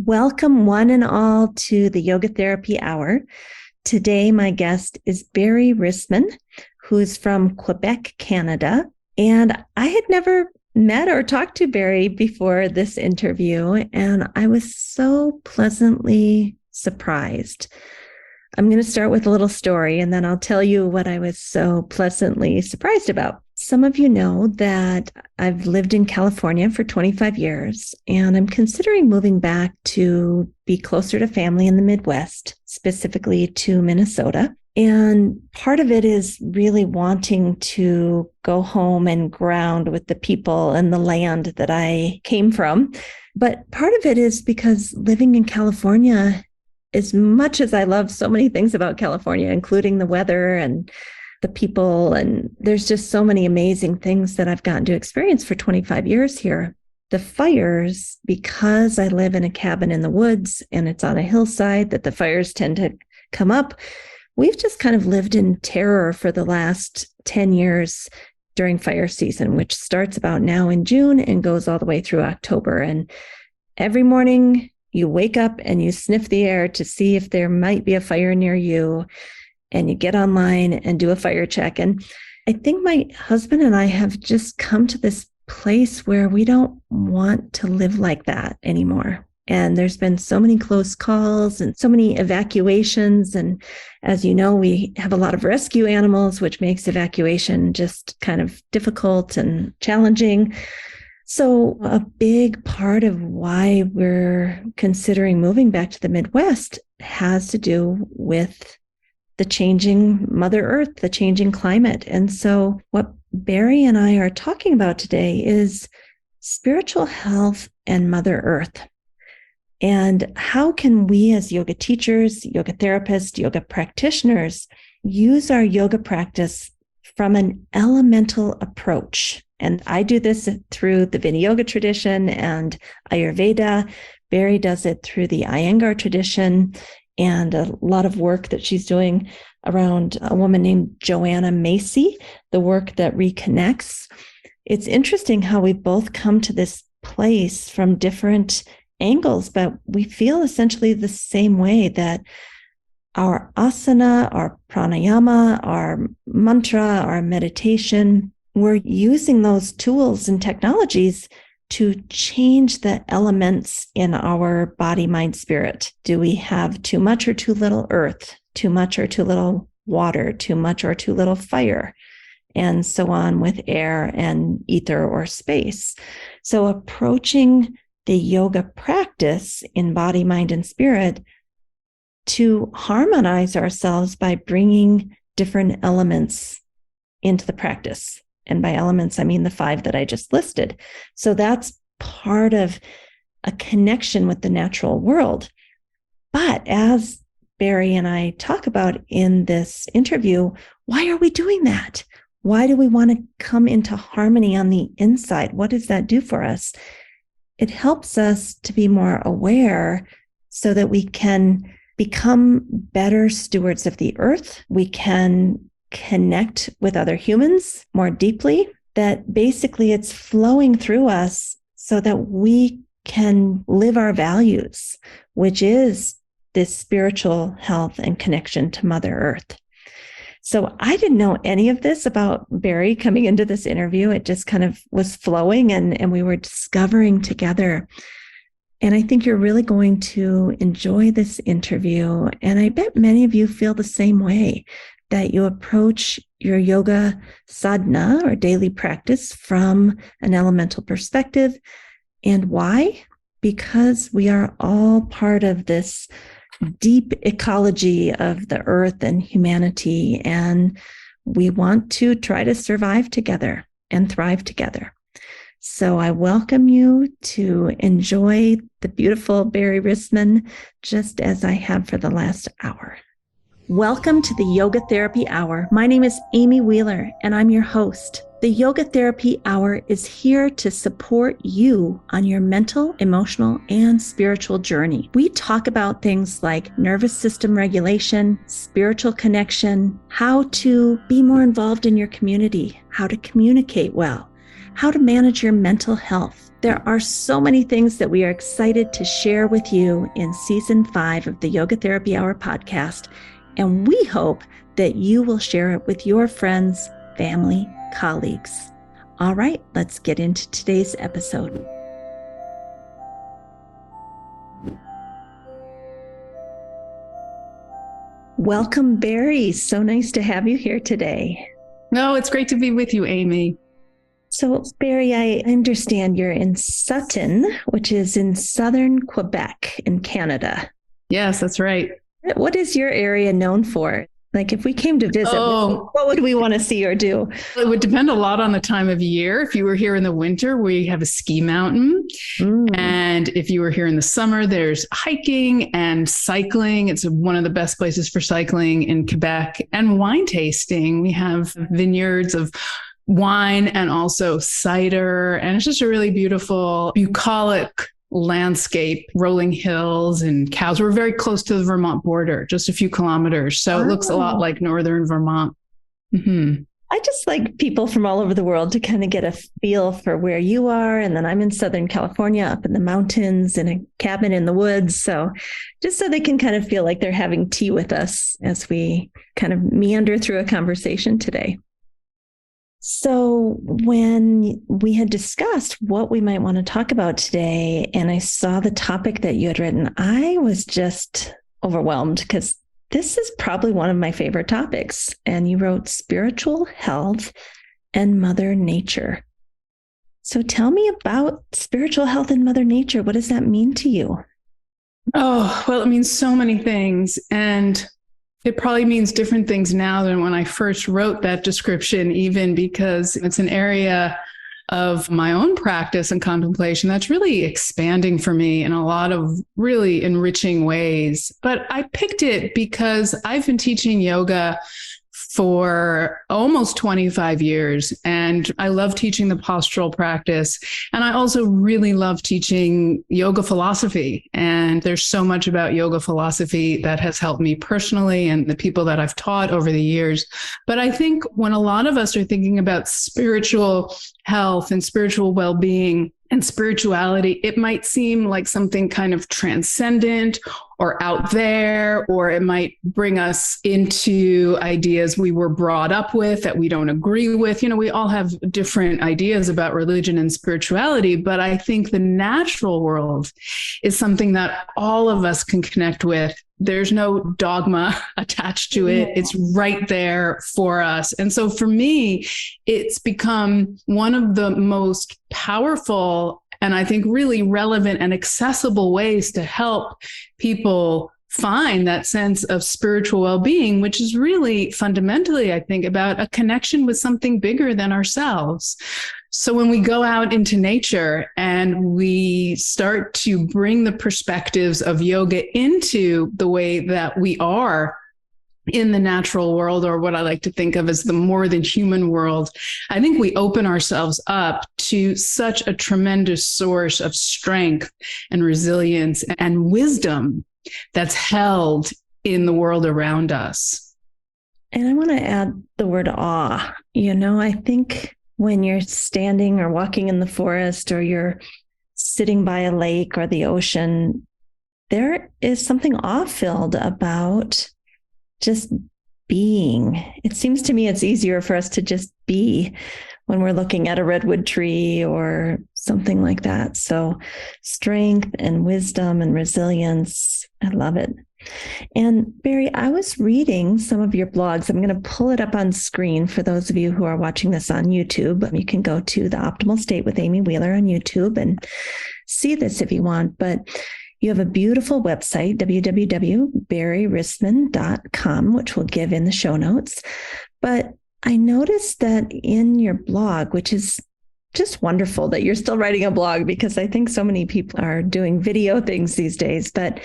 Welcome, one and all, to the Yoga Therapy Hour. Today, my guest is Barrie Risman, who's from Quebec, Canada. And I had never met or talked to Barrie before this interview, and I was so pleasantly surprised. I'm going to start with a little story, and then I'll tell you what I was so pleasantly surprised about. Some of you know that I've lived in California for 25 years, and I'm considering moving back to be closer to family in the Midwest, specifically to Minnesota. And part of it is really wanting to go home and ground with the people and the land that I came from. But part of it is because living in California, as much as I love so many things about California, including the weather and the people, and there's just so many amazing things that I've gotten to experience for 25 years here. The fires, because I live in a cabin in the woods and it's on a hillside that the fires tend to come up, we've just kind of lived in terror for the last 10 years during fire season, which starts about now in June and goes all the way through October. And every morning you wake up and you sniff the air to see if there might be a fire near you, and you get online and do a fire check. And I think my husband and I have just come to this place where we don't want to live like that anymore. And there's been so many close calls and so many evacuations. And as you know, we have a lot of rescue animals, which makes evacuation just kind of difficult and challenging. So a big part of why we're considering moving back to the Midwest has to do with the changing Mother Earth, the changing climate. And so what Barrie and I are talking about today is spiritual health and Mother Earth. And how can we as yoga teachers, yoga therapists, yoga practitioners use our yoga practice from an elemental approach? And I do this through the Vinyasa tradition and Ayurveda. Barrie does it through the Iyengar tradition and a lot of work that she's doing around a woman named Joanna Macy, the work that reconnects. It's interesting how we both come to this place from different angles, but we feel essentially the same way, that our asana, our pranayama, our mantra, our meditation, we're using those tools and technologies to change the elements in our body, mind, spirit. Do we have too much or too little earth, too much or too little water, too much or too little fire, and so on with air and ether or space? So approaching the yoga practice in body, mind, and spirit to harmonize ourselves by bringing different elements into the practice. And by elements, I mean the 5 that I just listed. So that's part of a connection with the natural world. But as Barrie and I talk about in this interview, why are we doing that? Why do we want to come into harmony on the inside? What does that do for us? It helps us to be more aware so that we can become better stewards of the earth. We can connect with other humans more deeply, that basically it's flowing through us so that we can live our values, which is this spiritual health and connection to Mother Earth. So I didn't know any of this about Barrie coming into this interview. It just kind of was flowing and we were discovering together. And I think you're really going to enjoy this interview. And I bet many of you feel the same way, that you approach your yoga sadhana or daily practice from an elemental perspective. And why? Because we are all part of this deep ecology of the earth and humanity, and we want to try to survive together and thrive together. So I welcome you to enjoy the beautiful Barrie Risman, just as I have for the last hour. Welcome to the Yoga Therapy Hour. My name is Amy Wheeler, and I'm your host. The Yoga Therapy Hour is here to support you on your mental, emotional, and spiritual journey. We talk about things like nervous system regulation, spiritual connection, how to be more involved in your community, how to communicate well, how to manage your mental health, There are so many things that we are excited to share with you in season 5 of the Yoga Therapy Hour podcast, and we hope that you will share it with your friends, family, colleagues. All right, let's get into today's episode. Welcome, Barrie. So nice to have you here today. No, it's great to be with you, Amy. So, Barrie, I understand you're in Sutton, which is in southern Quebec in Canada. Yes, that's right. What is your area known for? Like, if we came to visit, what would we want to see or do? It would depend a lot on the time of year. If you were here in the winter, we have a ski mountain. And if you were here in the summer, there's hiking and cycling. It's one of the best places for cycling in Quebec, and wine tasting. We have vineyards of wine and also cider. And it's just a really beautiful, bucolic landscape, rolling hills and cows. We're very close to the Vermont border, just a few kilometers. So it looks a lot like northern Vermont. Mm-hmm. I just like people from all over the world to kind of get a feel for where you are. And then I'm in Southern California, up in the mountains in a cabin in the woods. So just so they can kind of feel like they're having tea with us as we kind of meander through a conversation today. So when we had discussed what we might want to talk about today, and I saw the topic that you had written, I was just overwhelmed because this is probably one of my favorite topics. And you wrote spiritual health and Mother Nature. So tell me about spiritual health and Mother Nature. What does that mean to you? Oh, well, it means so many things. And it probably means different things now than when I first wrote that description, even because it's an area of my own practice and contemplation that's really expanding for me in a lot of really enriching ways. But I picked it because I've been teaching yoga for almost 25 years. And I love teaching the postural practice. And I also really love teaching yoga philosophy. And there's so much about yoga philosophy that has helped me personally and the people that I've taught over the years. But I think when a lot of us are thinking about spiritual health and spiritual well-being and spirituality, it might seem like something kind of transcendent or out there, or it might bring us into ideas we were brought up with that we don't agree with. You know, we all have different ideas about religion and spirituality, but I think the natural world is something that all of us can connect with. There's no dogma attached to it. It's right there for us. And so for me, it's become one of the most powerful and I think really relevant and accessible ways to help people find that sense of spiritual well-being, which is really fundamentally, I think, about a connection with something bigger than ourselves. So when we go out into nature and we start to bring the perspectives of yoga into the way that we are in the natural world, or what I like to think of as the more than human world, I think we open ourselves up to such a tremendous source of strength and resilience and wisdom that's held in the world around us. And I want to add the word awe. You know, I think when you're standing or walking in the forest, or you're sitting by a lake or the ocean, there is something awe-filled about just being. It seems to me it's easier for us to just be when we're looking at a redwood tree or something like that. So strength and wisdom and resilience, I love it. And Barrie, I was reading some of your blogs. I'm going to pull it up on screen for those of you who are watching this on YouTube. You can go to The Optimal State with Amy Wheeler on YouTube and see this if you want. But you have a beautiful website, www.barrierisman.com, which we'll give in the show notes. But I noticed that in your blog, which is just wonderful that you're still writing a blog, because I think so many people are doing video things these days, but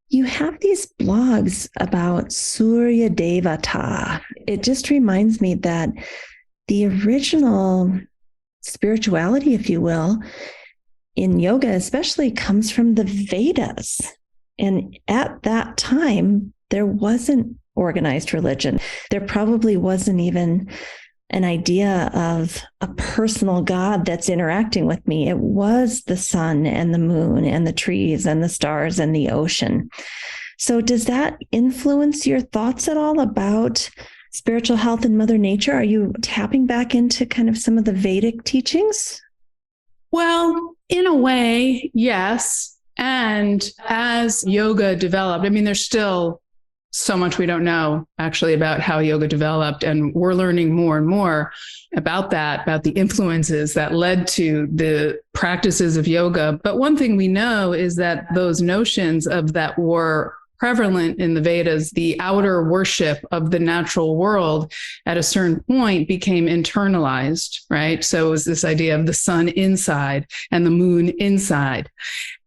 you have these blogs about Surya Devata. It just reminds me that the original spirituality, if you will, in yoga especially, comes from the Vedas. And at that time, there wasn't organized religion. There probably wasn't even an idea of a personal God that's interacting with me. It was the sun and the moon and the trees and the stars and the ocean. So does that influence your thoughts at all about spiritual health and Mother Nature? Are you tapping back into kind of some of the Vedic teachings? Well, in a way, yes. And as yoga developed, I mean, there's still so much we don't know actually about how yoga developed. And we're learning more and more about that, about the influences that led to the practices of yoga. But one thing we know is that those notions of that were prevalent in the Vedas, the outer worship of the natural world at a certain point became internalized, right? So it was this idea of the sun inside and the moon inside.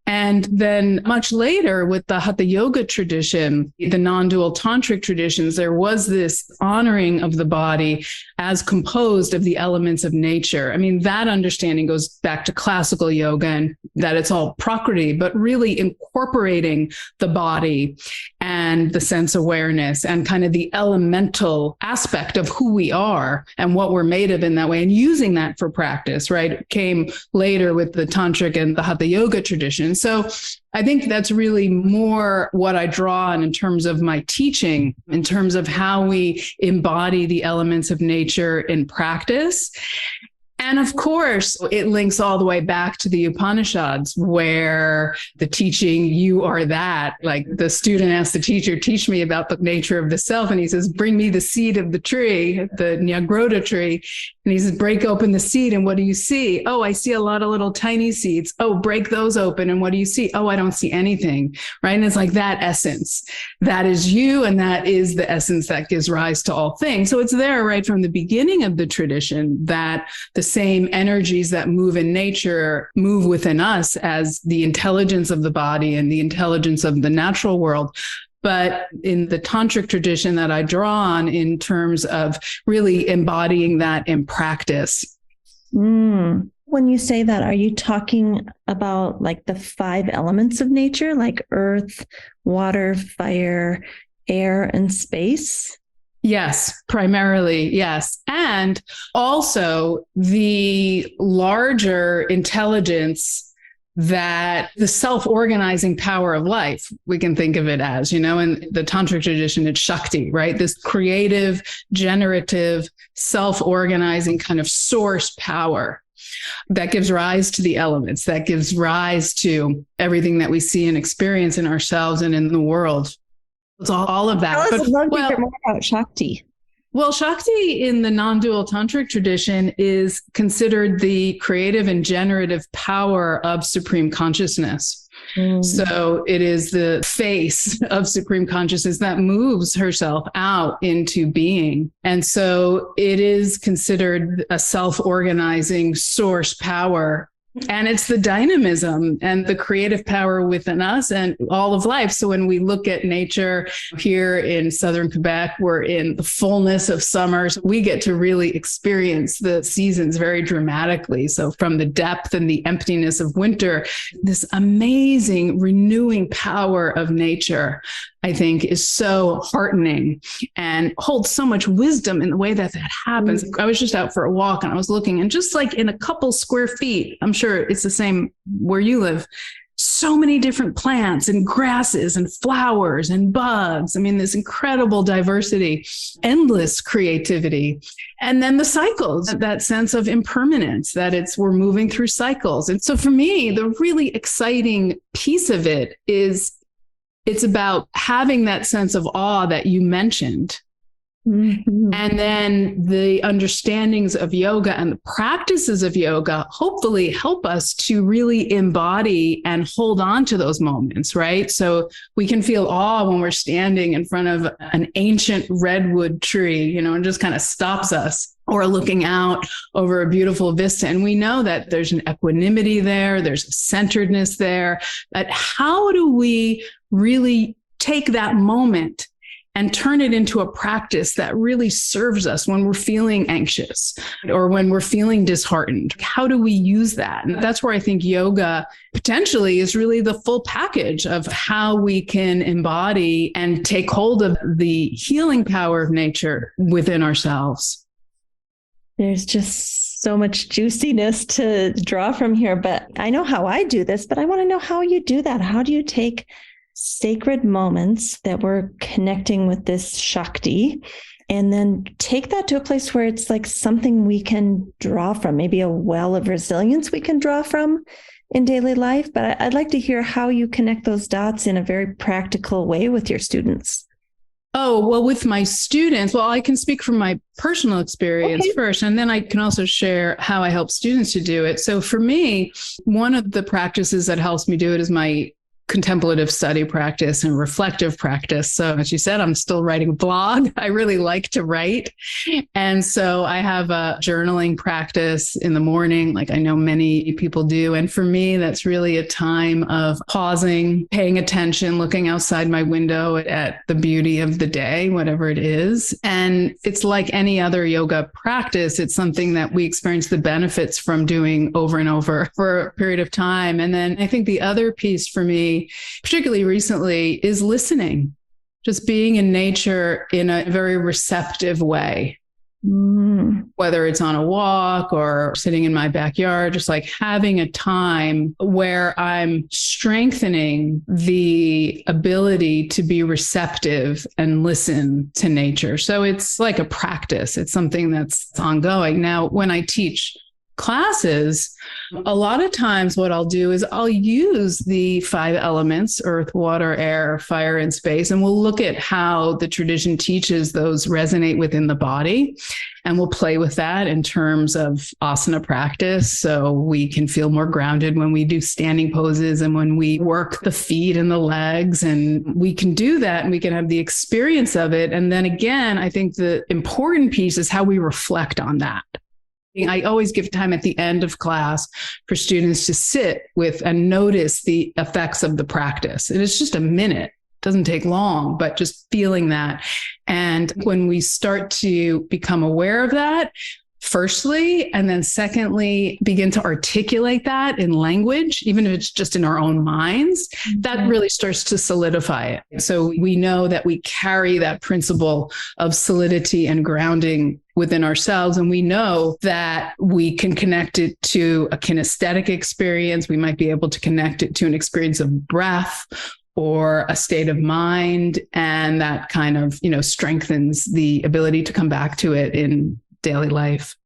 And then much later with the Hatha Yoga tradition, the non-dual tantric traditions, there was this honoring of the body as composed of the elements of nature. I mean, that understanding goes back to classical yoga and that it's all prakriti, but really incorporating the body and the sense awareness and kind of the elemental aspect of who we are and what we're made of in that way, and using that for practice, right? It came later with the tantric and the Hatha Yoga tradition. So I think that's really more what I draw on in terms of my teaching, in terms of how we embody the elements of nature in practice. And of course, it links all the way back to the Upanishads, where the teaching, you are that, like the student asks the teacher, teach me about the nature of the self. And he says, bring me the seed of the tree, the Nyagrota tree. And he says, break open the seed. And what do you see? Oh, I see a lot of little tiny seeds. Oh, break those open. And what do you see? Oh, I don't see anything. Right. And it's like that essence, that is you. And that is the essence that gives rise to all things. So it's there right from the beginning of the tradition that the same energies that move in nature move within us as the intelligence of the body and the intelligence of the natural world. But in the tantric tradition that I draw on in terms of really embodying that in practice. When you say that, are you talking about like the 5 elements of nature, like earth, water, fire, air, and space? Yes, primarily, yes. And also the larger intelligence that the self-organizing power of life, we can think of it as, in the tantric tradition, it's Shakti, right? This creative, generative, self-organizing kind of source power that gives rise to the elements, that gives rise to everything that we see and experience in ourselves and in the world. It's all of that. I'd love to hear more about Shakti. Well, Shakti in the non-dual tantric tradition is considered the creative and generative power of supreme consciousness. So it is the face of supreme consciousness that moves herself out into being. And so it is considered a self-organizing source power. And it's the dynamism and the creative power within us and all of life. So when we look at nature here in southern Quebec, we're in the fullness of summers. We get to really experience the seasons very dramatically. So from the depth and the emptiness of winter, this amazing renewing power of nature, I think, is so heartening and holds so much wisdom in the way that happens. I was just out for a walk and I was looking, and just like in a couple square feet, I'm sure it's the same where you live, so many different plants and grasses and flowers and bugs. I mean, this incredible diversity, endless creativity. And then the cycles, that sense of impermanence, that we're moving through cycles. And so for me, the really exciting piece of it is it's about having that sense of awe that you mentioned. Mm-hmm. And then the understandings of yoga and the practices of yoga hopefully help us to really embody and hold on to those moments, right? So we can feel awe when we're standing in front of an ancient redwood tree, and just kind of stops us, or looking out over a beautiful vista. And we know that there's an equanimity there, there's a centeredness there. But how do we really take that moment and turn it into a practice that really serves us when we're feeling anxious or when we're feeling disheartened? How do we use that? And that's where I think yoga potentially is really the full package of how we can embody and take hold of the healing power of nature within ourselves. There's just so much juiciness to draw from here, but I know how I do this, but I want to know how you do that. How do you take sacred moments that we're connecting with this Shakti and then take that to a place where it's like something we can draw from, maybe a well of resilience we can draw from in daily life? But I'd like to hear how you connect those dots in a very practical way with your students. Oh, well, with my students, well, I can speak from my personal experience first, and then I can also share how I help students to do it. So for me, one of the practices that helps me do it is my contemplative study practice and reflective practice. So as you said, I'm still writing a blog. I really like to write. And so I have a journaling practice in the morning, like I know many people do. And for me, that's really a time of pausing, paying attention, looking outside my window at the beauty of the day, whatever it is. And it's like any other yoga practice. It's something that we experience the benefits from doing over and over for a period of time. And then I think the other piece for me, particularly recently, is listening, just being in nature in a very receptive way. Whether it's on a walk or sitting in my backyard, just like having a time where I'm strengthening the ability to be receptive and listen to nature. So it's like a practice. It's something that's ongoing. Now, when I teach classes, a lot of times what I'll do is I'll use the 5 elements, earth, water, air, fire, and space, and we'll look at how the tradition teaches those resonate within the body. And we'll play with that in terms of asana practice. So we can feel more grounded when we do standing poses and when we work the feet and the legs, and we can do that and we can have the experience of it. And then again, I think the important piece is how we reflect on that. I always give time at the end of class for students to sit with and notice the effects of the practice. And it's just a minute. It doesn't take long, but just feeling that. And when we start to become aware of that, firstly, and then secondly, begin to articulate that in language, even if it's just in our own minds, that really starts to solidify it. So we know that we carry that principle of solidity and grounding within ourselves. And we know that we can connect it to a kinesthetic experience. We might be able to connect it to an experience of breath or a state of mind. And that kind of, strengthens the ability to come back to it in daily life.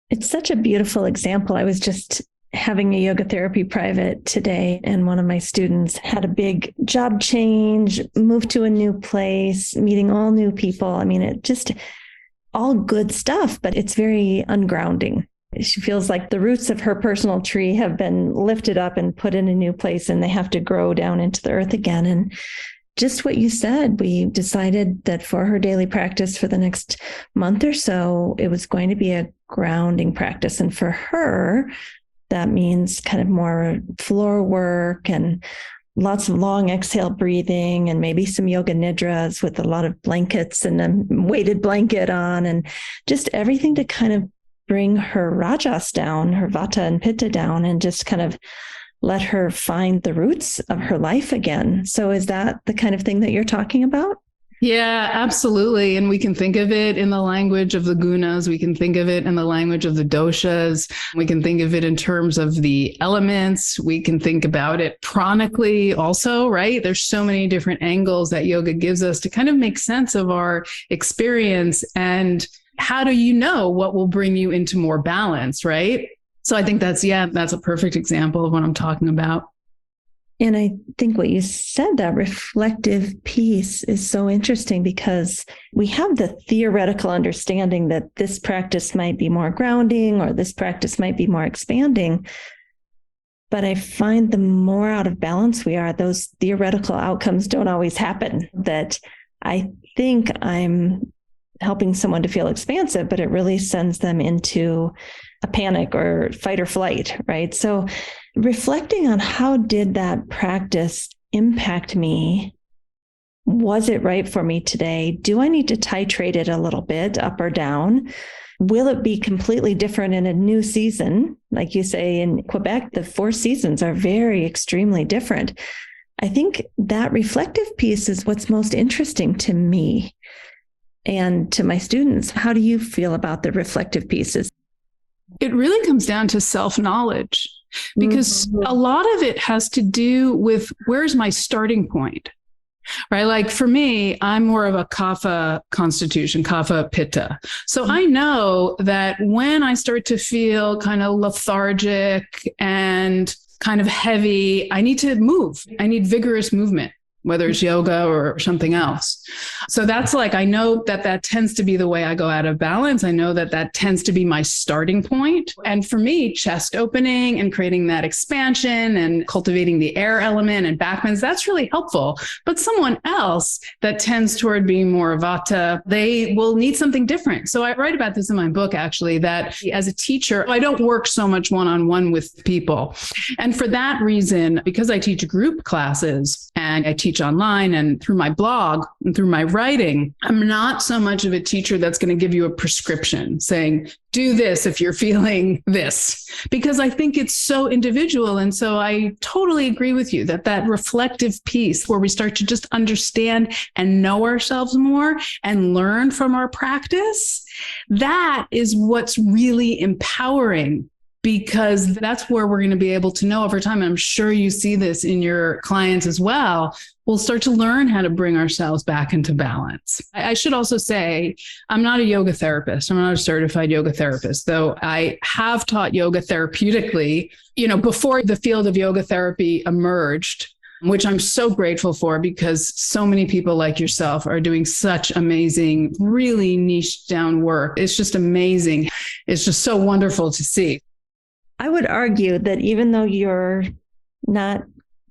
It's such a beautiful example. I was just having a yoga therapy private today, and one of my students had a big job change, moved to a new place, meeting all new people. I mean, it just all good stuff, but it's very ungrounding. She feels like the roots of her personal tree have been lifted up and put in a new place, and they have to grow down into the earth again. And just what you said, we decided that for her daily practice for the next month or so, it was going to be a grounding practice. And for her, that means kind of more floor work and lots of long exhale breathing and maybe some yoga nidras with a lot of blankets and a weighted blanket on, and just everything to kind of bring her rajas down, her vata and pitta down, and just kind of let her find the roots of her life again. So is that the kind of thing that you're talking about? Yeah, absolutely. And we can think of it in the language of the gunas. We can think of it in the language of the doshas. We can think of it in terms of the elements. We can think about it pranically also, right? There's so many different angles that yoga gives us to kind of make sense of our experience. And how do you know what will bring you into more balance, right? So I think that's a perfect example of what I'm talking about. And I think what you said, that reflective piece, is so interesting because we have the theoretical understanding that this practice might be more grounding or this practice might be more expanding. But I find the more out of balance we are, those theoretical outcomes don't always happen. That I think I'm helping someone to feel expansive, but it really sends them into a panic or fight or flight, right? So reflecting on how did that practice impact me? Was it right for me today? Do I need to titrate it a little bit up or down? Will it be completely different in a new season? Like you say, in Quebec, the 4 seasons are very extremely different. I think that reflective piece is what's most interesting to me. and to my students. How do you feel about the reflective pieces? It really comes down to self-knowledge, because a lot of it has to do with where's my starting point, right? Like for me, I'm more of a kapha constitution, kapha pitta. So I know that when I start to feel kind of lethargic and kind of heavy, I need to move. I need vigorous movement, whether it's yoga or something else. So that's like, I know that that tends to be the way I go out of balance. I know that that tends to be my starting point. And for me, chest opening and creating that expansion and cultivating the air element and back bends, that's really helpful. But someone else that tends toward being more vata, they will need something different. So I write about this in my book, actually, that as a teacher, I don't work so much one-on-one with people. And for that reason, because I teach group classes and I teach online and through my blog and through my writing, I'm not so much of a teacher that's going to give you a prescription saying, do this if you're feeling this, because I think it's so individual. And so I totally agree with you that that reflective piece where we start to just understand and know ourselves more and learn from our practice, that is what's really empowering, because that's where we're going to be able to know over time. And I'm sure you see this in your clients as well. We'll start to learn how to bring ourselves back into balance. I should also say, I'm not a yoga therapist. I'm not a certified yoga therapist, though I have taught yoga therapeutically, before the field of yoga therapy emerged, which I'm so grateful for, because so many people like yourself are doing such amazing, really niche down work. It's just amazing. It's just so wonderful to see. I would argue that even though you're not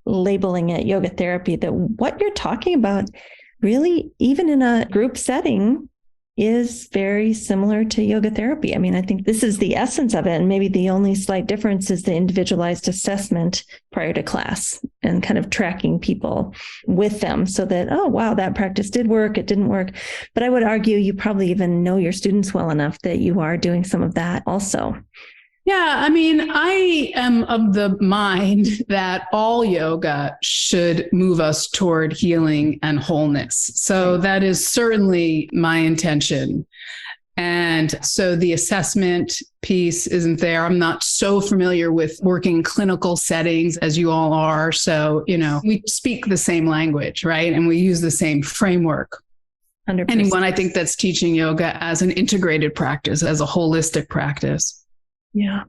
labeling it yoga therapy, that what you're talking about really, even in a group setting, is very similar to yoga therapy. I mean, I think this is the essence of it. And maybe the only slight difference is the individualized assessment prior to class and kind of tracking people with them so that, oh, wow, that practice did work, it didn't work. But I would argue you probably even know your students well enough that you are doing some of that also. Yeah, I mean, I am of the mind that all yoga should move us toward healing and wholeness. So that is certainly my intention. And so the assessment piece isn't there. I'm not so familiar with working in clinical settings as you all are. So, we speak the same language, right? And we use the same framework. 100%. Anyone, I think, that's teaching yoga as an integrated practice, as a holistic practice. Yeah.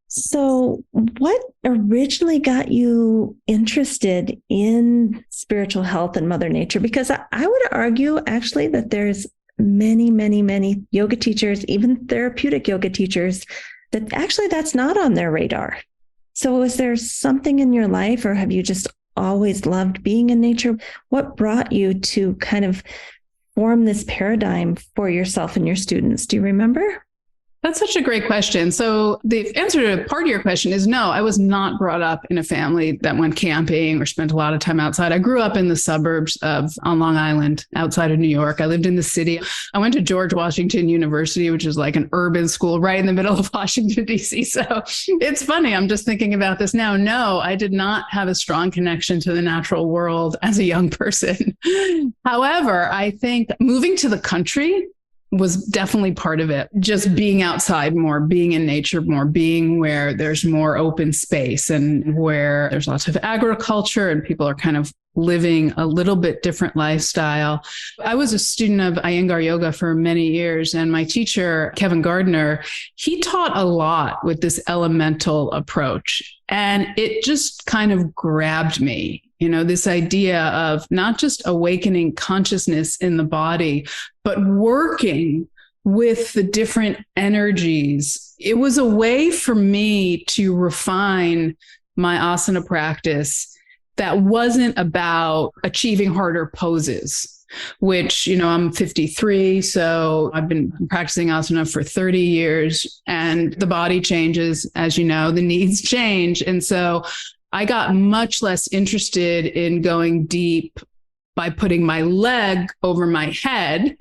So what originally got you interested in spiritual health and Mother Nature? Because I would argue actually that there's many, many, many yoga teachers, even therapeutic yoga teachers, that actually that's not on their radar. So is there something in your life, or have you just always loved being in nature? What brought you to kind of form this paradigm for yourself and your students? Do you remember? That's such a great question. So the answer to part of your question is no, I was not brought up in a family that went camping or spent a lot of time outside. I grew up in the suburbs on Long Island, outside of New York. I lived in the city. I went to George Washington University, which is like an urban school right in the middle of Washington, D.C. So it's funny. I'm just thinking about this now. No, I did not have a strong connection to the natural world as a young person. However, I think moving to the country was definitely part of it. Just being outside more, being in nature more, being where there's more open space and where there's lots of agriculture and people are kind of living a little bit different lifestyle. I was a student of Iyengar yoga for many years, and my teacher, Kevin Gardner, he taught a lot with this elemental approach. And it just kind of grabbed me. This idea of not just awakening consciousness in the body, but working with the different energies. It was a way for me to refine my asana practice that wasn't about achieving harder poses, which, I'm 53. So I've been practicing asana for 30 years, and the body changes, as you know, the needs change. And so I got much less interested in going deep by putting my leg over my head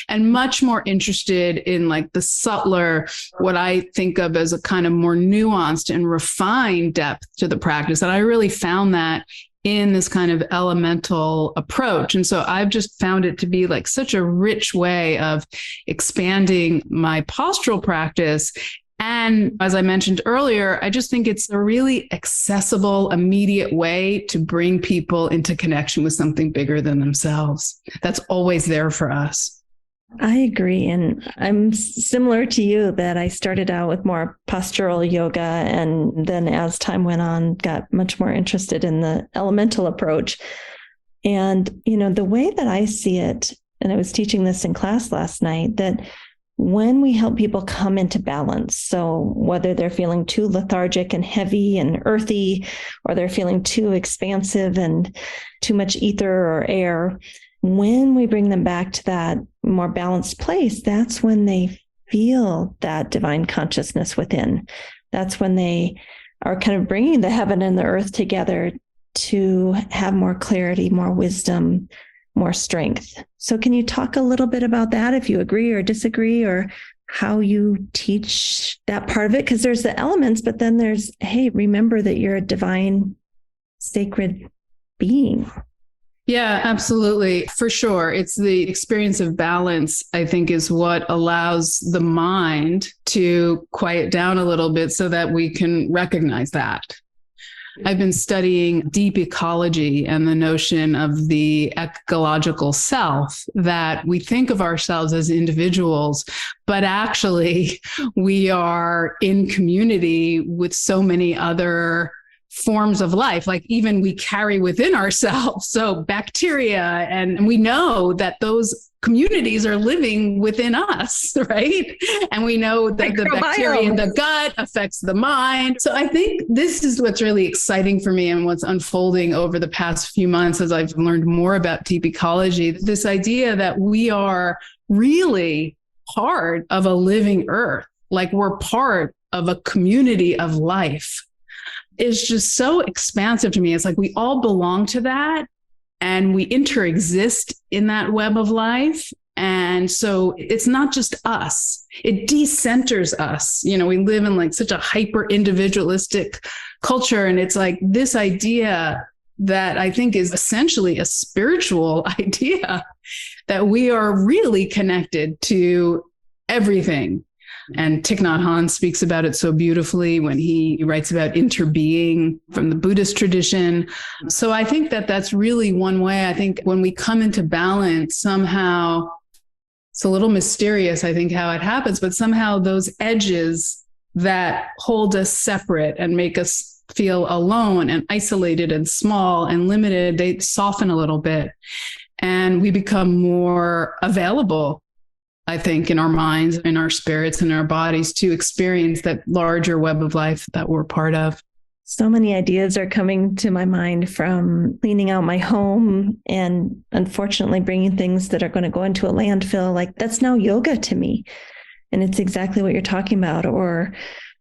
and much more interested in like the subtler, what I think of as a kind of more nuanced and refined depth to the practice. And I really found that in this kind of elemental approach. And so I've just found it to be like such a rich way of expanding my postural practice. And as I mentioned earlier, I just think it's a really accessible, immediate way to bring people into connection with something bigger than themselves. That's always there for us. I agree. And I'm similar to you that I started out with more postural yoga. And then as time went on, got much more interested in the elemental approach. And, the way that I see it, and I was teaching this in class last night, that when we help people come into balance, so whether they're feeling too lethargic and heavy and earthy, or they're feeling too expansive and too much ether or air, when we bring them back to that more balanced place, that's when they feel that divine consciousness within. That's when they are kind of bringing the heaven and the earth together to have more clarity, more wisdom, more strength. So can you talk a little bit about that, if you agree or disagree, or how you teach that part of it? Because there's the elements, but then there's, hey, remember that you're a divine, sacred being. Yeah, absolutely. For sure. It's the experience of balance, I think, is what allows the mind to quiet down a little bit so that we can recognize that. I've been studying deep ecology and the notion of the ecological self, that we think of ourselves as individuals, but actually we are in community with so many other forms of life, like even we carry within ourselves. So bacteria, and we know that those communities are living within us, right? And we know that the bacteria in the gut affects the mind. So I think this is what's really exciting for me and what's unfolding over the past few months as I've learned more about deep ecology, this idea that we are really part of a living earth, like we're part of a community of life, is just so expansive to me. It's like we all belong to that, and we interexist in that web of life. And so it's not just us, it decenters us. We live in like such a hyper individualistic culture. And it's like this idea that I think is essentially a spiritual idea, that we are really connected to everything. And Thich Nhat Hanh speaks about it so beautifully when he writes about interbeing from the Buddhist tradition. So I think that that's really one way. I think when we come into balance, somehow, it's a little mysterious, I think, how it happens, but somehow those edges that hold us separate and make us feel alone and isolated and small and limited, they soften a little bit, and we become more available, I think, in our minds, in our spirits, in our bodies, to experience that larger web of life that we're part of. So many ideas are coming to my mind, from cleaning out my home and unfortunately bringing things that are going to go into a landfill. Like, that's now yoga to me. And it's exactly what you're talking about. Or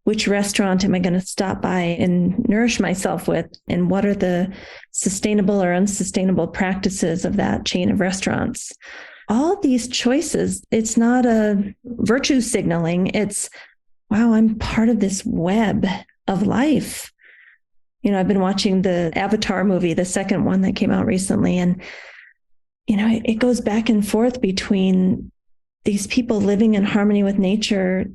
which restaurant am I going to stop by and nourish myself with? And what are the sustainable or unsustainable practices of that chain of restaurants? All these choices, it's not a virtue signaling. It's, wow, I'm part of this web of life. I've been watching the Avatar movie, the second one that came out recently. And, it goes back and forth between these people living in harmony with nature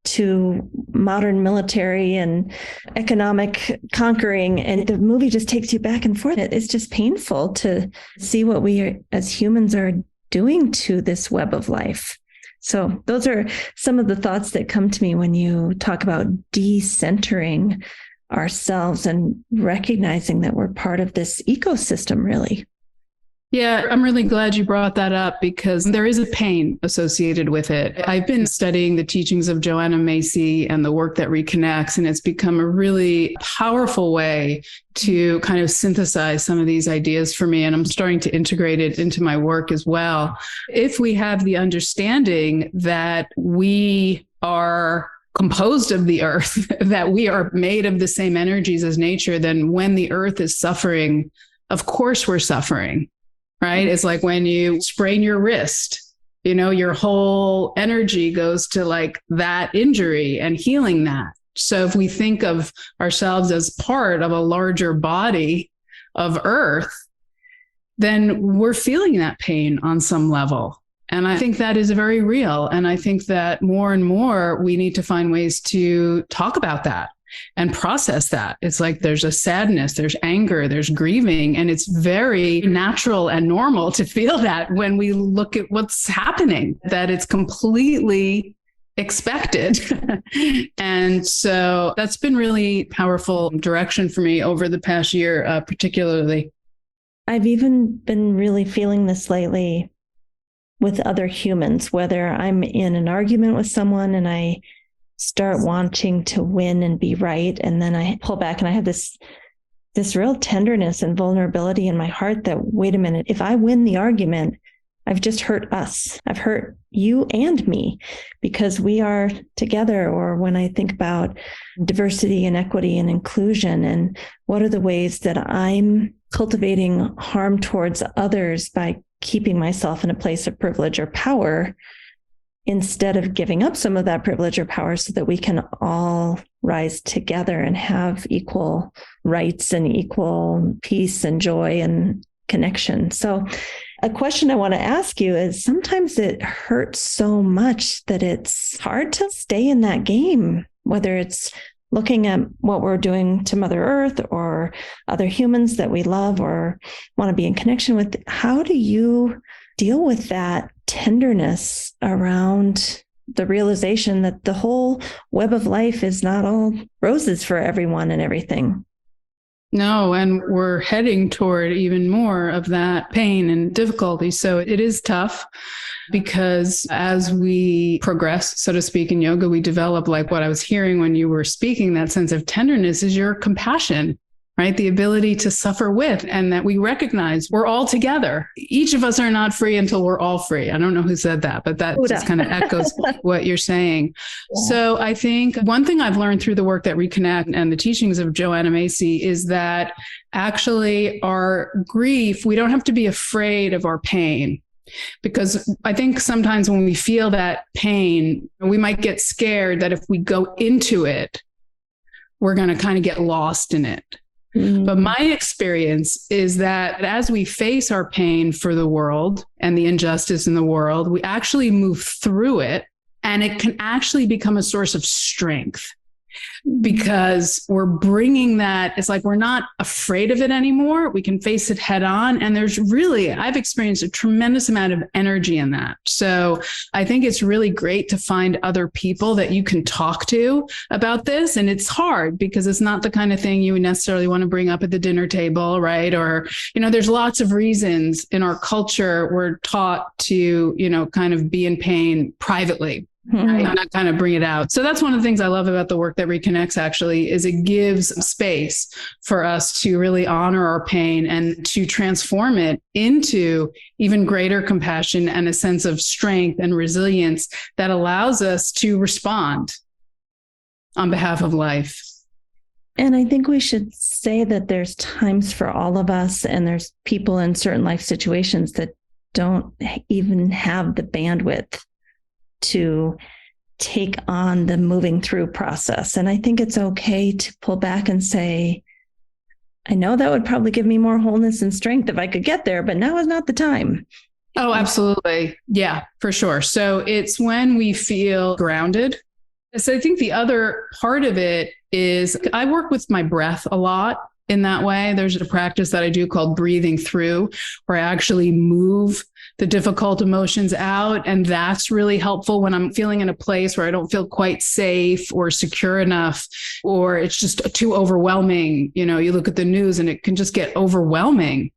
to modern military and economic conquering. And the movie just takes you back and forth. It's just painful to see what we as humans are doing to this web of life. So those are some of the thoughts that come to me when you talk about decentering ourselves and recognizing that we're part of this ecosystem, really. Yeah, I'm really glad you brought that up, because there is a pain associated with it. I've been studying the teachings of Joanna Macy and the work that reconnects, and it's become a really powerful way to kind of synthesize some of these ideas for me. And I'm starting to integrate it into my work as well. If we have the understanding that we are composed of the earth, that we are made of the same energies as nature, then when the earth is suffering, of course we're suffering. Right? It's like when you sprain your wrist, your whole energy goes to like that injury and healing that. So if we think of ourselves as part of a larger body, of Earth, then we're feeling that pain on some level. And I think that is very real. And I think that more and more we need to find ways to talk about that and process that. It's like there's a sadness, there's anger, there's grieving, and it's very natural and normal to feel that when we look at what's happening, that it's completely expected. And so that's been really powerful direction for me over the past year, particularly. I've even been really feeling this lately with other humans, whether I'm in an argument with someone and I start wanting to win and be right, and then I pull back and I have this real tenderness and vulnerability in my heart that, wait a minute, if I win the argument, I've just hurt us. I've hurt you and me because we are together. Or when I think about diversity and equity and inclusion, and what are the ways that I'm cultivating harm towards others by keeping myself in a place of privilege or power, instead of giving up some of that privilege or power so that we can all rise together and have equal rights and equal peace and joy and connection. So a question I want to ask you is, sometimes it hurts so much that it's hard to stay in that game, whether it's looking at what we're doing to Mother Earth or other humans that we love or want to be in connection with. How do you deal with that tenderness around the realization that the whole web of life is not all roses for everyone and everything? No, and we're heading toward even more of that pain and difficulty. So it is tough because as we progress, so to speak, in yoga, we develop, like what I was hearing when you were speaking, that sense of tenderness is your compassion, right? The ability to suffer with, and that we recognize we're all together. Each of us are not free until we're all free. I don't know who said that, but that just kind of echoes what you're saying. Yeah. So I think one thing I've learned through the work that Reconnect and the teachings of Joanna Macy is that actually our grief, we don't have to be afraid of our pain. Because I think sometimes when we feel that pain, we might get scared that if we go into it, we're going to kind of get lost in it. But my experience is that as we face our pain for the world and the injustice in the world, we actually move through it, and it can actually become a source of strength because we're bringing that. It's like we're not afraid of it anymore. We can face it head on. And there's really, I've experienced a tremendous amount of energy in that. So I think it's really great to find other people that you can talk to about this. And it's hard because it's not the kind of thing you would necessarily want to bring up at the dinner table, right? Or, there's lots of reasons in our culture we're taught to, kind of be in pain privately. And not kind of bring it out. So that's one of the things I love about the work that Reconnects actually is it gives space for us to really honor our pain and to transform it into even greater compassion and a sense of strength and resilience that allows us to respond on behalf of life. And I think we should say that there's times for all of us, and there's people in certain life situations that don't even have the bandwidth to take on the moving through process. And I think it's okay to pull back and say, I know that would probably give me more wholeness and strength if I could get there, but now is not the time. Oh, absolutely. Yeah, for sure. So it's when we feel grounded. So I think the other part of it is I work with my breath a lot in that way. There's a practice that I do called breathing through, where I actually move the difficult emotions out. And that's really helpful when I'm feeling in a place where I don't feel quite safe or secure enough, or it's just too overwhelming. You look at the news and it can just get overwhelming.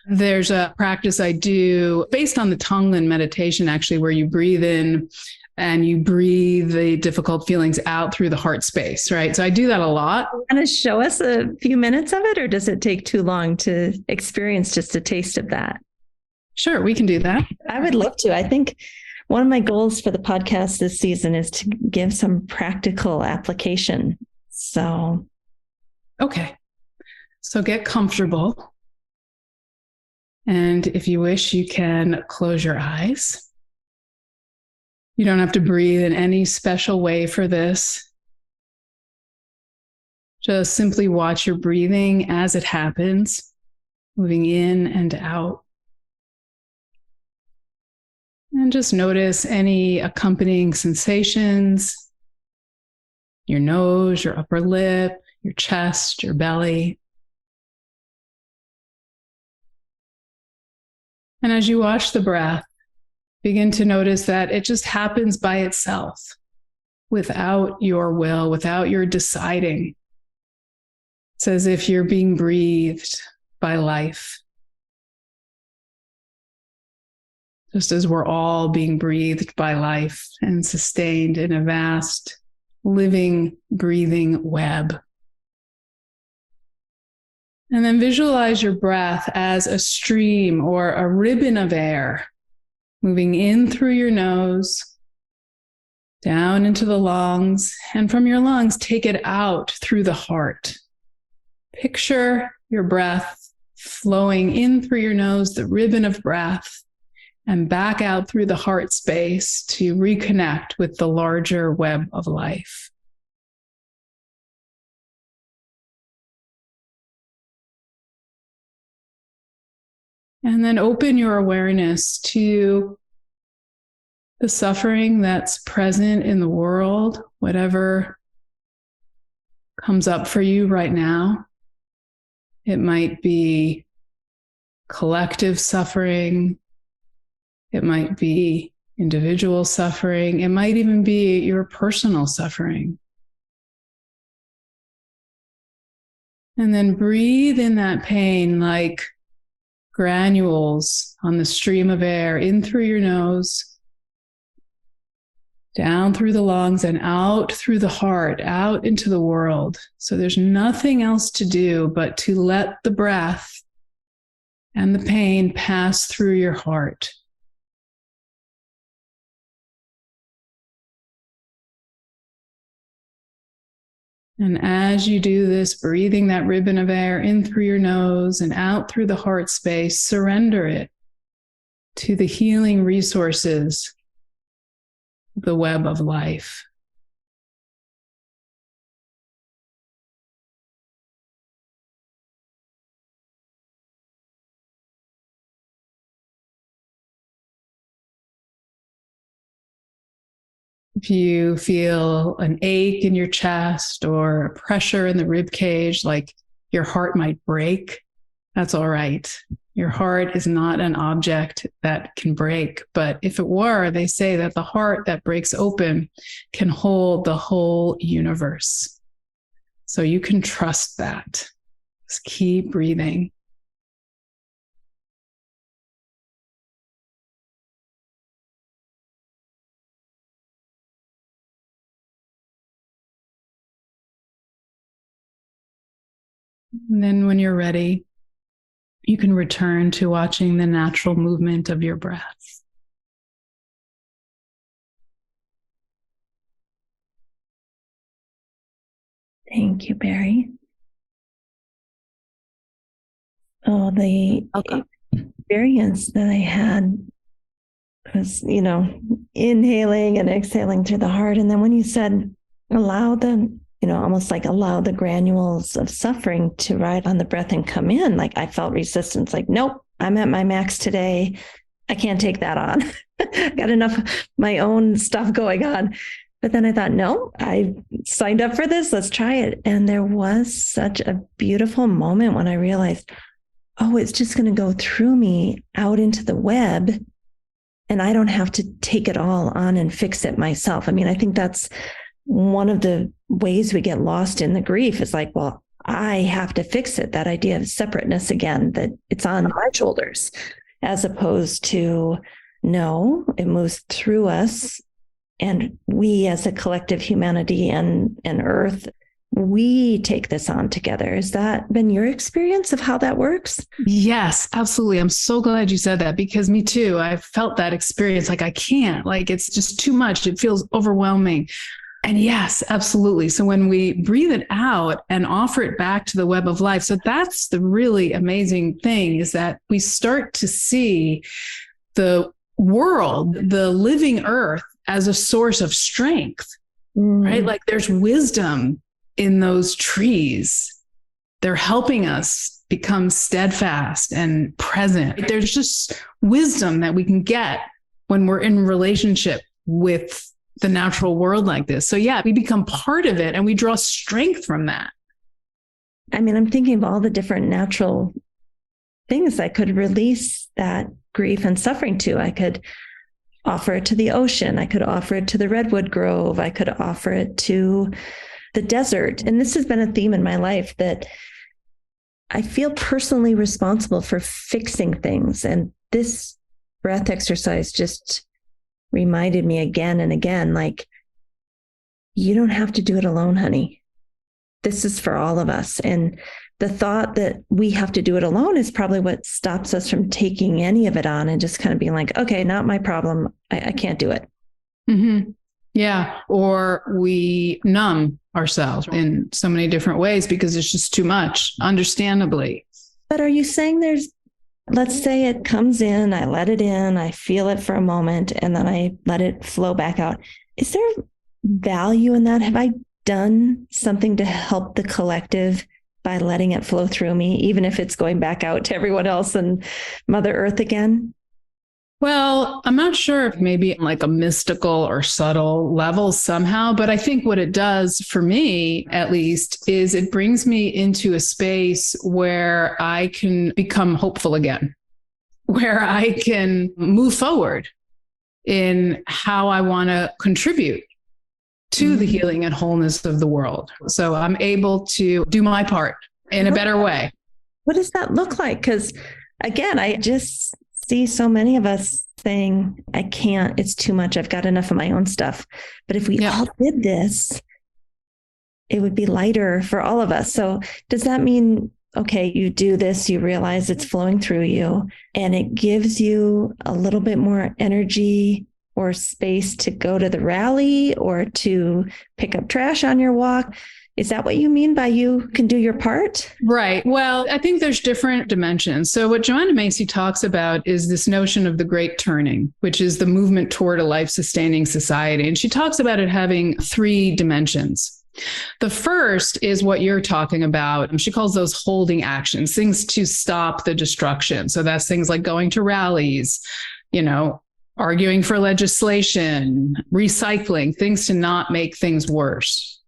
There's a practice I do based on the Tonglen meditation, actually, where you breathe in and you breathe the difficult feelings out through the heart space, right? So I do that a lot. Want to show us a few minutes of it, or does it take too long to experience just a taste of that? Sure, we can do that. I would love to. I think one of my goals for the podcast this season is to give some practical application. So. Okay. So get comfortable. And if you wish, you can close your eyes. You don't have to breathe in any special way for this. Just simply watch your breathing as it happens. moving in and out. And just notice any accompanying sensations, your nose, your upper lip, your chest, your belly. And as you watch the breath, begin to notice that it just happens by itself, without your will, without your deciding. It's as if you're being breathed by life. Just as we're all being breathed by life and sustained in a vast, living, breathing web. And then visualize your breath as a stream or a ribbon of air moving in through your nose, down into the lungs, and from your lungs, take it out through the heart. Picture your breath flowing in through your nose, the ribbon of breath, and back out through the heart space to reconnect with the larger web of life. And then open your awareness to the suffering that's present in the world, whatever comes up for you right now. It might be collective suffering. It might be individual suffering. It might even be your personal suffering. And then breathe in that pain like granules on the stream of air in through your nose, down through the lungs, and out through the heart, out into the world. So there's nothing else to do but to let the breath and the pain pass through your heart. And as you do this, breathing that ribbon of air in through your nose and out through the heart space, surrender it to the healing resources, the web of life. If you feel an ache in your chest or a pressure in the rib cage, like your heart might break, that's all right. Your heart is not an object that can break. But if it were, they say that the heart that breaks open can hold the whole universe. So you can trust that. Just keep breathing. And then when you're ready, you can return to watching the natural movement of your breath. Thank you, Barrie. Oh, the experience that I had was, inhaling and exhaling through the heart. And then when you said, allow the, almost like allow the granules of suffering to ride on the breath and come in, like I felt resistance, like, nope, I'm at my max today. I can't take that on. Got enough of my own stuff going on. But then I thought, no, I signed up for this. Let's try it. And there was such a beautiful moment when I realized, oh, it's just going to go through me out into the web. And I don't have to take it all on and fix it myself. I mean, I think that's one of the ways we get lost in the grief is like, well, I have to fix it. That idea of separateness again, that it's on my shoulders, as opposed to, no, it moves through us. And we as a collective humanity and Earth, we take this on together. Has that been your experience of how that works? Yes, absolutely. I'm so glad you said that because me too. I felt that experience. Like I can't, like it's just too much. It feels overwhelming. And yes, absolutely. So when we breathe it out and offer it back to the web of life, so that's the really amazing thing is that we start to see the world, the living earth as a source of strength, right? Like there's wisdom in those trees. They're helping us become steadfast and present. There's just wisdom that we can get when we're in relationship with the natural world like this. So yeah, we become part of it and we draw strength from that. I mean, I'm thinking of all the different natural things I could release that grief and suffering to. I could offer it to the ocean. I could offer it to the redwood grove. I could offer it to the desert. And this has been a theme in my life that I feel personally responsible for fixing things. And this breath exercise just reminded me again and again, like, you don't have to do it alone, honey. This is for all of us. And the thought that we have to do it alone is probably what stops us from taking any of it on and just kind of being like, okay, not my problem. I can't do it. Mm-hmm. Yeah. Or we numb ourselves in so many different ways because it's just too much, understandably. But are you saying let's say it comes in, I let it in, I feel it for a moment, and then I let it flow back out. Is there value in that? Have I done something to help the collective by letting it flow through me, even if it's going back out to everyone else and Mother Earth again? Well, I'm not sure if maybe like a mystical or subtle level somehow, but I think what it does for me, at least, is it brings me into a space where I can become hopeful again, where I can move forward in how I want to contribute to the healing and wholeness of the world. So I'm able to do my part in a better way. What does that look like? Because again, I just see so many of us saying, I can't, it's too much. I've got enough of my own stuff. But if we all did this, it would be lighter for all of us. So does that mean, okay, you do this, you realize it's flowing through you, and it gives you a little bit more energy or space to go to the rally or to pick up trash on your walk? Is that what you mean by you can do your part? Right. Well, I think there's different dimensions. So what Joanna Macy talks about is this notion of the great turning, which is the movement toward a life-sustaining society. And she talks about it having 3 dimensions. The first is what you're talking about. She calls those holding actions, things to stop the destruction. So that's things like going to rallies, arguing for legislation, recycling, things to not make things worse.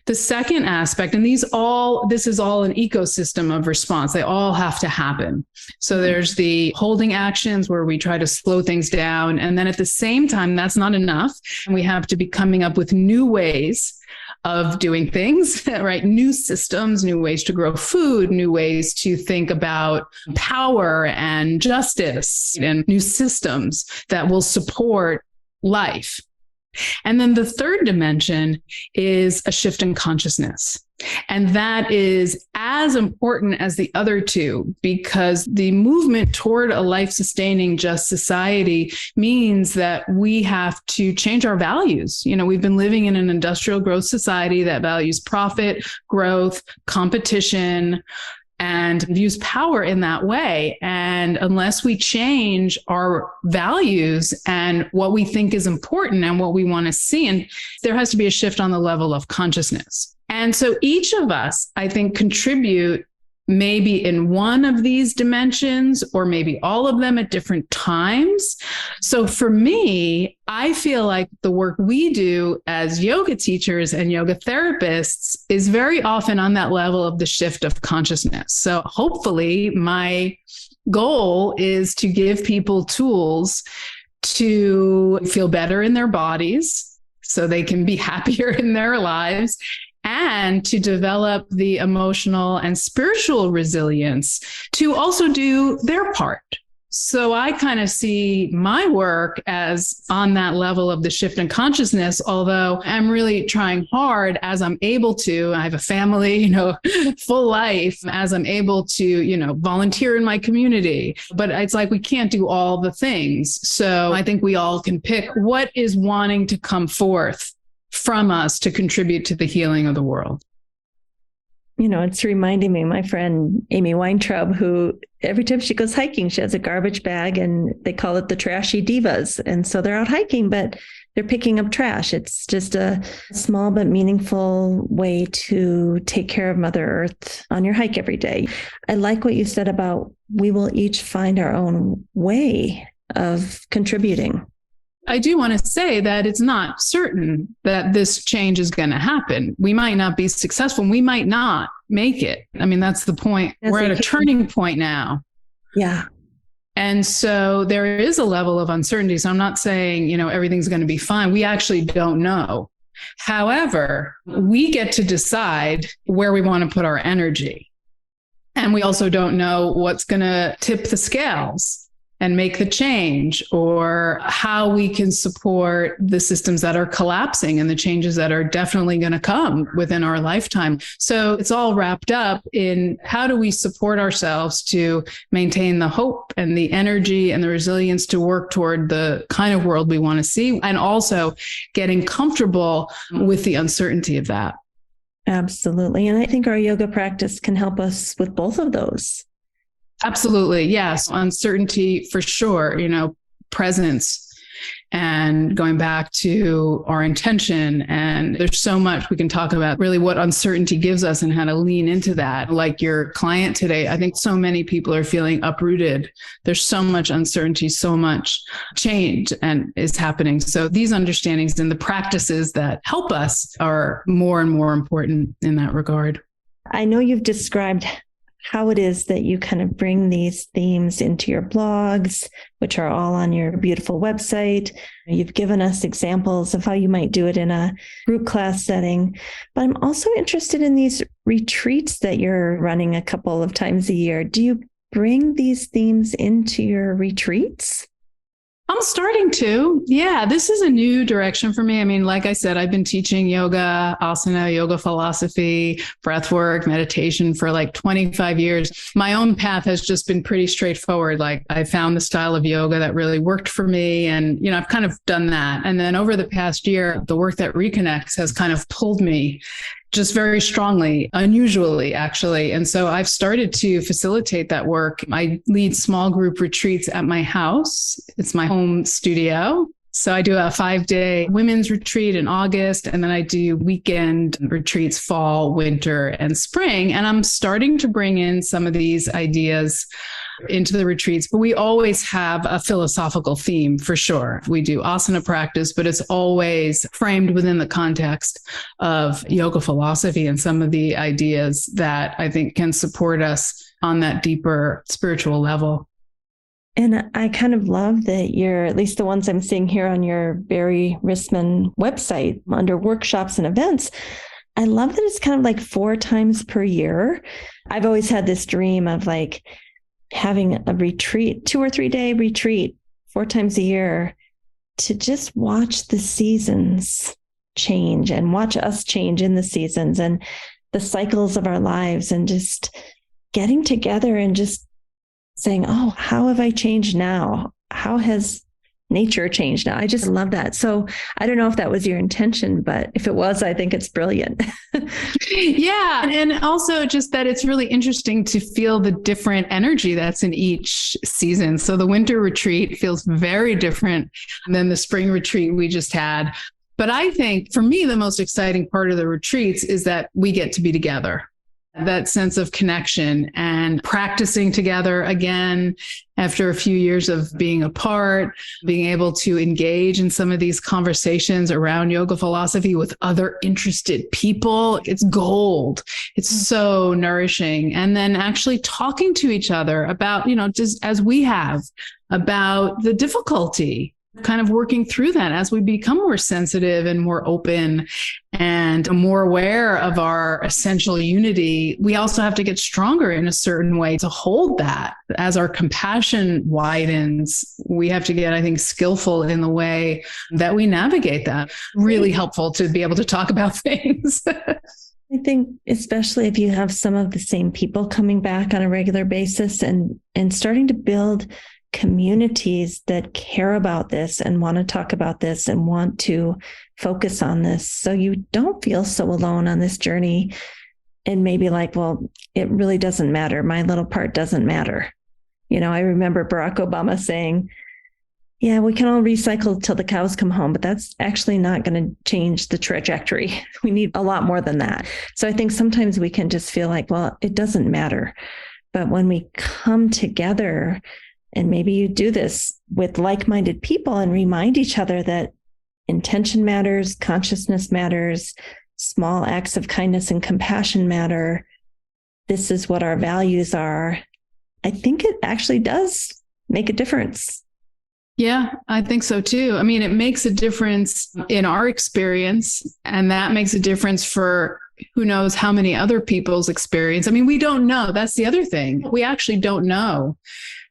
The second aspect, and this is all an ecosystem of response. They all have to happen. So there's the holding actions where we try to slow things down. And then at the same time, that's not enough. And we have to be coming up with new ways of doing things, right? New systems, new ways to grow food, new ways to think about power and justice, and new systems that will support life. And then the third dimension is a shift in consciousness. And that is as important as the other two, because the movement toward a life-sustaining just society means that we have to change our values. We've been living in an industrial growth society that values profit, growth, competition, and views power in that way. And unless we change our values and what we think is important and what we want to see, and there has to be a shift on the level of consciousness. And so each of us, I think, contribute maybe in one of these dimensions or maybe all of them at different times. So for me, I feel like the work we do as yoga teachers and yoga therapists is very often on that level of the shift of consciousness. So hopefully my goal is to give people tools to feel better in their bodies so they can be happier in their lives, and to develop the emotional and spiritual resilience to also do their part. So I kind of see my work as on that level of the shift in consciousness, although I'm really trying hard as I'm able to. I have a family, full life, as I'm able to, volunteer in my community. But it's like we can't do all the things. So I think we all can pick what is wanting to come forth from us to contribute to the healing of the world. It's reminding me, my friend Amy Weintraub, who every time she goes hiking, she has a garbage bag and they call it the trashy divas. And so they're out hiking, but they're picking up trash. It's just a small but meaningful way to take care of Mother Earth on your hike every day. I like what you said about we will each find our own way of contributing. I do want to say that it's not certain that this change is going to happen. We might not be successful. We might not make it. I mean, that's the point. We're at a turning point now. Yeah. And so there is a level of uncertainty. So I'm not saying, everything's going to be fine. We actually don't know. However, we get to decide where we want to put our energy. And we also don't know what's going to tip the scales and make the change, or how we can support the systems that are collapsing and the changes that are definitely going to come within our lifetime. So it's all wrapped up in how do we support ourselves to maintain the hope and the energy and the resilience to work toward the kind of world we want to see, and also getting comfortable with the uncertainty of that. Absolutely. And I think our yoga practice can help us with both of those. Absolutely. Yes. Uncertainty for sure, presence and going back to our intention. And there's so much we can talk about really what uncertainty gives us and how to lean into that. Like your client today, I think so many people are feeling uprooted. There's so much uncertainty, so much change and is happening. So these understandings and the practices that help us are more and more important in that regard. I know you've described how it is that you kind of bring these themes into your blogs, which are all on your beautiful website. You've given us examples of how you might do it in a group class setting. But I'm also interested in these retreats that you're running a couple of times a year. Do you bring these themes into your retreats? I'm starting to. Yeah, this is a new direction for me. I mean, like I said, I've been teaching yoga, asana, yoga philosophy, breath work, meditation for like 25 years. My own path has just been pretty straightforward. Like I found the style of yoga that really worked for me. And, I've kind of done that. And then over the past year, the work that reconnects has kind of pulled me just very strongly, unusually, actually. And so I've started to facilitate that work. I lead small group retreats at my house. It's my home studio. So I do a 5-day women's retreat in August, and then I do weekend retreats, fall, winter, and spring. And I'm starting to bring in some of these ideas into the retreats, but we always have a philosophical theme for sure. We do asana practice, but it's always framed within the context of yoga philosophy and some of the ideas that I think can support us on that deeper spiritual level. And I kind of love that you're, at least the ones I'm seeing here on your Barrie Risman website under workshops and events, I love that it's kind of like 4 times per year. I've always had this dream of like having a retreat, 2 or 3 day retreat 4 times a year to just watch the seasons change and watch us change in the seasons and the cycles of our lives, and just getting together and just saying, oh, how have I changed now? How has nature changed now? I just love that. So I don't know if that was your intention, but if it was, I think it's brilliant. Yeah. And also just that it's really interesting to feel the different energy that's in each season. So the winter retreat feels very different than the spring retreat we just had. But I think for me, the most exciting part of the retreats is that we get to be together. That sense of connection and practicing together again after a few years of being apart, being able to engage in some of these conversations around yoga philosophy with other interested people. It's gold. It's so nourishing. And then actually talking to each other about, just as we have, about the difficulty, kind of working through that as we become more sensitive and more open and more aware of our essential unity. We also have to get stronger in a certain way to hold that. As our compassion widens, we have to get, I think, skillful in the way that we navigate that. Really helpful to be able to talk about things. I think especially if you have some of the same people coming back on a regular basis and starting to build communities that care about this and want to talk about this and want to focus on this, so you don't feel so alone on this journey and maybe like, well, it really doesn't matter. My little part doesn't matter. I remember Barack Obama saying, Yeah, we can all recycle till the cows come home, but that's actually not going to change the trajectory. We need a lot more than that. So I think sometimes we can just feel like, well, it doesn't matter. But when we come together, and maybe you do this with like-minded people and remind each other that intention matters, consciousness matters, small acts of kindness and compassion matter. This is what our values are. I think it actually does make a difference. Yeah, I think so too. I mean, it makes a difference in our experience, and that makes a difference for who knows how many other people's experience. I mean, we don't know. That's the other thing. We actually don't know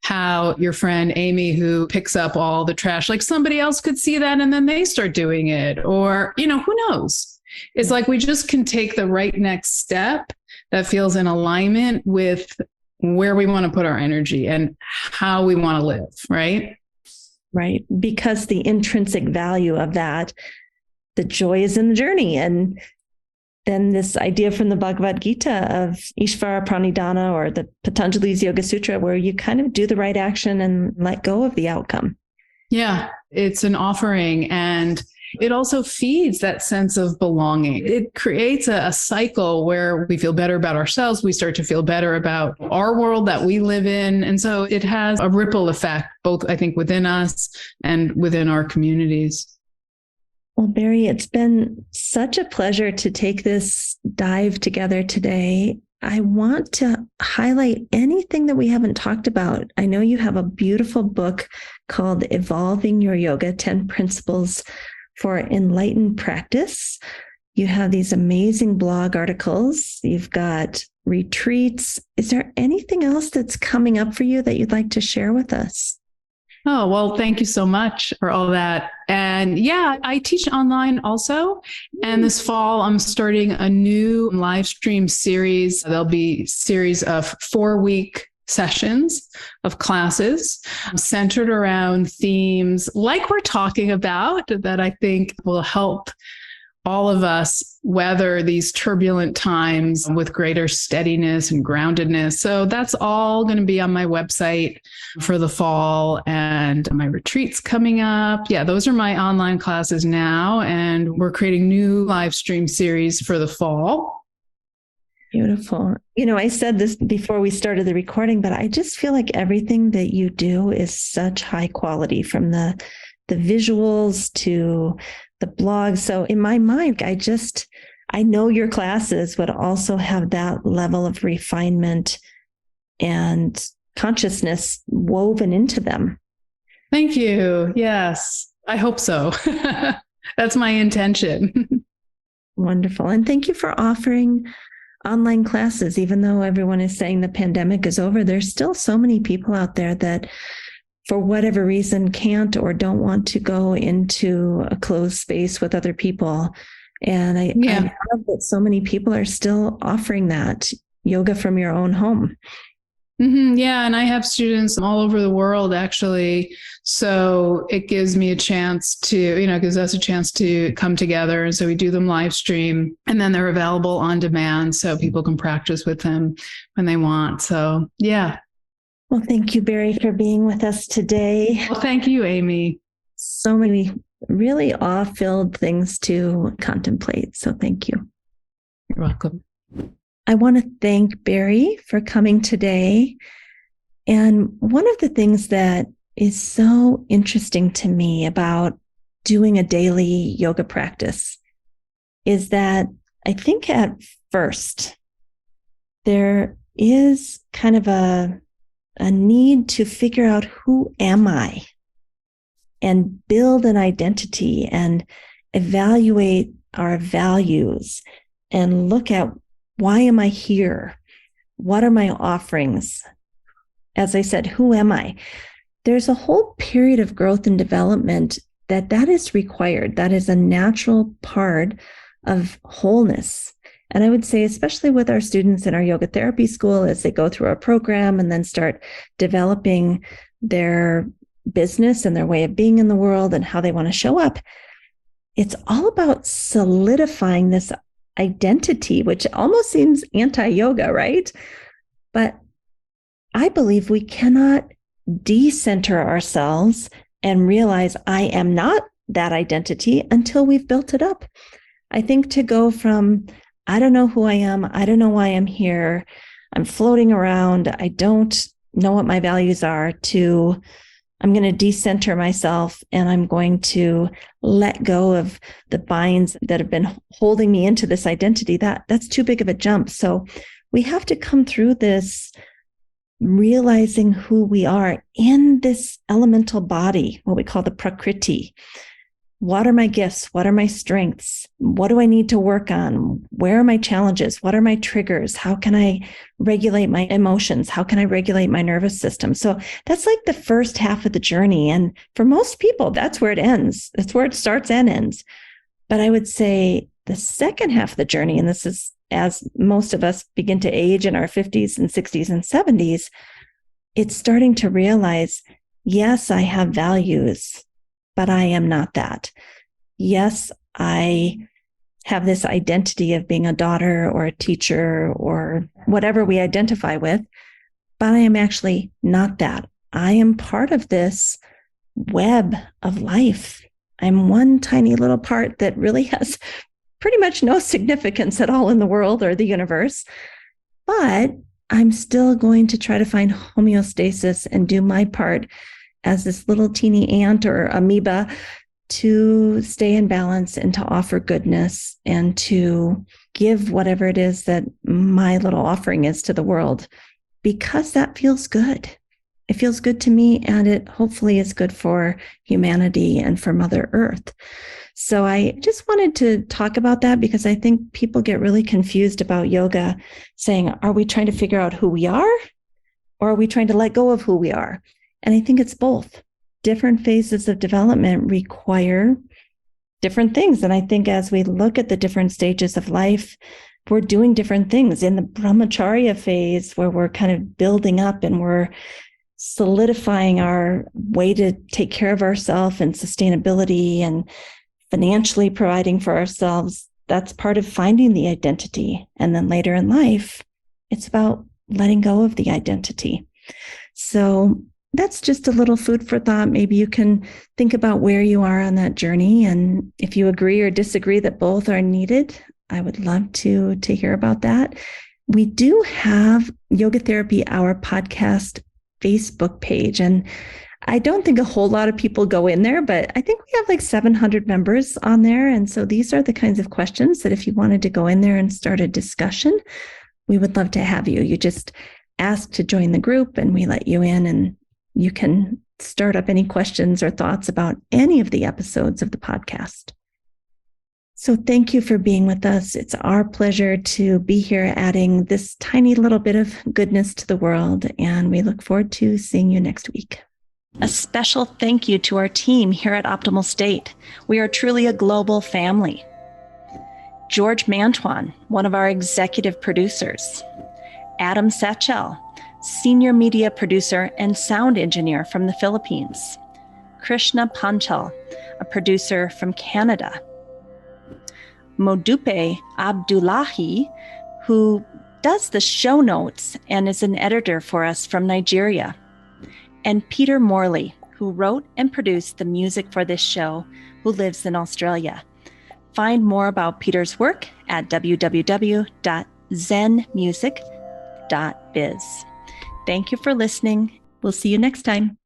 how your friend Amy, who picks up all the trash, like somebody else could see that and then they start doing it. Or, who knows? It's like we just can take the right next step that feels in alignment with where we want to put our energy and how we want to live, right? Right. Because the intrinsic value of that, the joy is in the journey. And then this idea from the Bhagavad Gita of Ishvara Pranidhana, or the Patanjali's Yoga Sutra, where you kind of do the right action and let go of the outcome. Yeah, it's an offering, and it also feeds that sense of belonging. It creates a cycle where we feel better about ourselves. We start to feel better about our world that we live in. And so it has a ripple effect, both, I think, within us and within our communities. Well, Barrie, it's been such a pleasure to take this dive together today. I want to highlight anything that we haven't talked about. I know you have a beautiful book called Evolving Your Yoga, 10 Principles for Enlightened Practice. You have these amazing blog articles. You've got retreats. Is there anything else that's coming up for you that you'd like to share with us? Oh, well, thank you so much for all that. And yeah, I teach online also. And this fall, I'm starting a new live stream series. There'll be a series of 4-week sessions of classes centered around themes like we're talking about that I think will help all of us weather these turbulent times with greater steadiness and groundedness. So that's all going to be on my website for the fall, and my retreats coming up. Yeah, those are my online classes now, and we're creating new live stream series for the fall. Beautiful. I said this before we started the recording, but I just feel like everything that you do is such high quality, from the visuals to the blog. So in my mind, I know your classes would also have that level of refinement and consciousness woven into them. Thank you. Yes, I hope so. That's my intention. Wonderful. And thank you for offering online classes. Even though everyone is saying the pandemic is over, there's still so many people out there that, for whatever reason, can't or don't want to go into a closed space with other people. And I love that so many people are still offering that yoga from your own home. Mm-hmm. Yeah. And I have students all over the world, actually. So it gives me a chance to, gives us a chance to come together. And so we do them live stream, and then they're available on demand so people can practice with them when they want. So, yeah. Well, thank you, Barrie, for being with us today. Well, thank you, Amy. So many really awe-filled things to contemplate. So thank you. You're welcome. I want to thank Barrie for coming today. And one of the things that is so interesting to me about doing a daily yoga practice is that I think at first there is kind of a need to figure out, who am I? And build an identity and evaluate our values and look at, why am I here? What are my offerings? As I said, who am I? There's a whole period of growth and development that is required. That is a natural part of wholeness. And I would say, especially with our students in our yoga therapy school, as they go through our program and then start developing their business and their way of being in the world and how they want to show up, it's all about solidifying this identity, which almost seems anti-yoga, right? But I believe we cannot decenter ourselves and realize I am not that identity until we've built it up. I think to go from, I don't know who I am, I don't know why I'm here, I'm floating around, I don't know what my values are, to I'm going to decenter myself and I'm going to let go of the binds that have been holding me into this identity. That's too big of a jump. So we have to come through this realizing who we are in this elemental body, what we call the prakriti. What are my gifts? What are my strengths? What do I need to work on? Where are my challenges? What are my triggers? How can I regulate my emotions? How can I regulate my nervous system? So that's like the first half of the journey. And for most people, that's where it ends. That's where it starts and ends. But I would say the second half of the journey, and this is as most of us begin to age in our 50s and 60s and 70s, it's starting to realize, yes, I have values, but I am not that. Yes, I have this identity of being a daughter or a teacher or whatever we identify with, but I am actually not that. I am part of this web of life. I'm one tiny little part that really has pretty much no significance at all in the world or the universe, but I'm still going to try to find homeostasis and do my part as this little teeny ant or amoeba to stay in balance and to offer goodness and to give whatever it is that my little offering is to the world, because that feels good. It feels good to me, and it hopefully is good for humanity and for Mother Earth. So I just wanted to talk about that because I think people get really confused about yoga, saying, are we trying to figure out who we are, or are we trying to let go of who we are? And I think it's both. Different phases of development require different things. And I think as we look at the different stages of life, we're doing different things. In the brahmacharya phase, where we're kind of building up and we're solidifying our way to take care of ourselves and sustainability and financially providing for ourselves, that's part of finding the identity. And then later in life, it's about letting go of the identity. So that's just a little food for thought. Maybe you can think about where you are on that journey. And if you agree or disagree that both are needed, I would love to hear about that. We do have Yoga Therapy Hour podcast Facebook page. And I don't think a whole lot of people go in there, but I think we have like 700 members on there. And so these are the kinds of questions that if you wanted to go in there and start a discussion, we would love to have you. You just ask to join the group and we let you in, and you can start up any questions or thoughts about any of the episodes of the podcast. So thank you for being with us. It's our pleasure to be here adding this tiny little bit of goodness to the world, and we look forward to seeing you next week. A special thank you to our team here at Optimal State. We are truly a global family. George Mantuan, one of our executive producers. Adam Satchel, senior media producer and sound engineer from the Philippines. Krishna Panchal, a producer from Canada. Modupe Abdullahi, who does the show notes and is an editor for us from Nigeria. And Peter Morley, who wrote and produced the music for this show, who lives in Australia. Find more about Peter's work at www.zenmusic.biz. Thank you for listening. We'll see you next time.